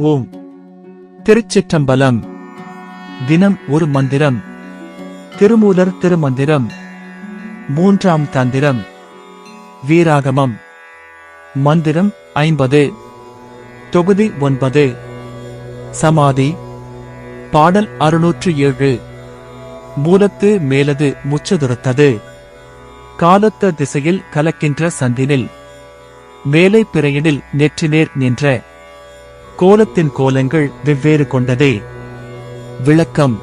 ஓம் திருச்சிற்றம்பலம். தினம் ஒரு மந்திரம். திருமூலர் திருமந்திரம். 3ஆம் தந்திரம். வீராகமம். மந்திரம் 50. தொகுதி 9. சமாதி. பாடல் 607. மூலத்து மேலது முச்சதுரத்தது. காலத்த திசையில் கலக்கின்ற சந்தினில் மேலை பிறையினில் நெற்றினேர் நின்ற கோலத்தின் கோலங்கள் வெவ்வேறு கொண்டதே. விளக்கம்.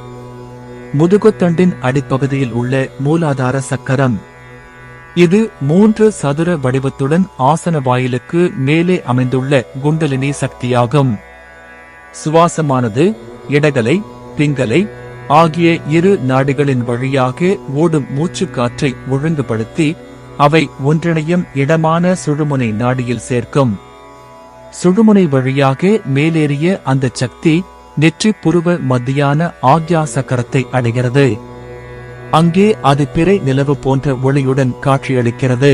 முதுகுத்தண்டின் அடிப்பகுதியில் உள்ள மூலாதார சக்கரம். இது 3 சதுர வடிவத்துடன் ஆசன வாயிலுக்கு மேலே அமைந்துள்ள குண்டலினி சக்தியாகும். சுவாசமானது இடகலை, பிங்கலை ஆகிய 2 நாடிகளின் வழியாக ஓடும் மூச்சுக் காற்றை ஒழுங்குபடுத்தி அவை ஒன்றிணையும் இடமான சுழுமுனை நாடியில் சேர்க்கும். சுழுமுனை வழியாக மேலேறிய அந்த சக்தி நெற்றி புருவ மத்தியான ஆக்ஞா சக்கரத்தை அடைகிறது. அங்கே அது பிறை நிலவு போன்ற ஒளியுடன் காட்சியளிக்கிறது.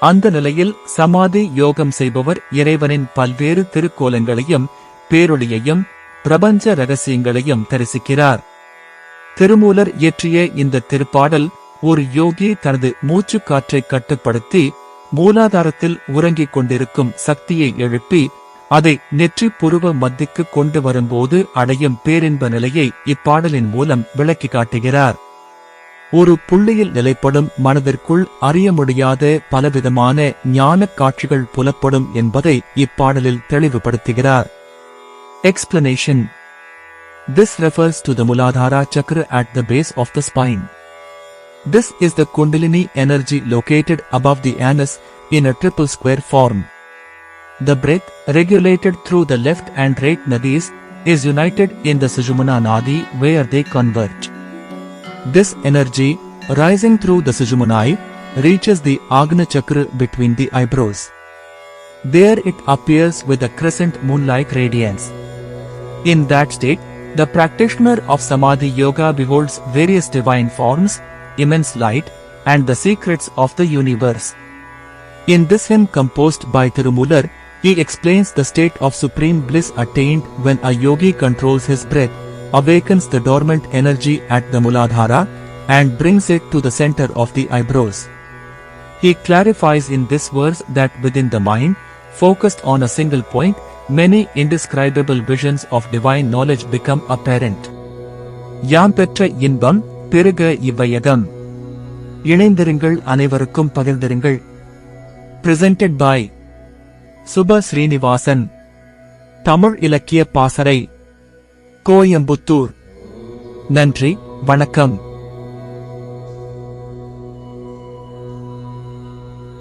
அந்த நிலையில் சமாதி யோகம் செய்பவர் இறைவனின் பல்வேறு திருக்கோலங்களையும் பேரொளியையும் பிரபஞ்ச ரகசியங்களையும் தரிசிக்கிறார். திருமூலர் இயற்றிய இந்த திருப்பாடல் ஒரு யோகி தனது மூச்சுக் காற்றை கட்டுப்படுத்தி மூலாதாரத்தில் உறங்கிக் கொண்டிருக்கும் சக்தியை எழுப்பி அதை நெற்றி புருவ மத்திக்கு கொண்டு வரும்போது அடையும் பேரின்ப நிலையை இப்பாடலின் மூலம் விளக்கி காட்டுகிறார். ஒரு புள்ளியில் நிலைப்படும் மனதிற்குள் அறிய முடியாத பலவிதமான ஞானக் காட்சிகள் புலப்படும் என்பதை இப்பாடலில் தெளிவுபடுத்துகிறார். Explanation. This refers to the Muladhara chakra at the base of the spine. This is the Kundalini energy located above the anus in a triple square form. The breath, regulated through the left and right nadis, is united in the Sushumna Nadi where they converge. This energy, rising through the Sushumnae, reaches the Agna chakra between the eyebrows. There it appears with a crescent moon-like radiance. In that state, the practitioner of Samadhi Yoga beholds various divine forms, immense light, and the secrets of the universe. In this hymn composed by Tirumular, he explains the state of supreme bliss attained when a yogi controls his breath, awakens the dormant energy at the Muladhara, and brings it to the center of the eyebrows. He clarifies in this verse that within the mind, focused on a single point, many indescribable visions of divine knowledge become apparent. யாம் பெற்ற இன்பம் பெருக இவ்வையகம். இணைந்திருங்கள், அனைவருக்கும் பகிர்ந்திருங்கள். Presented by சுப ஸ்ரீனிவாசன். தமிழ் இலக்கிய பாசறை, கோயம்புத்தூர். நன்றி, வணக்கம்.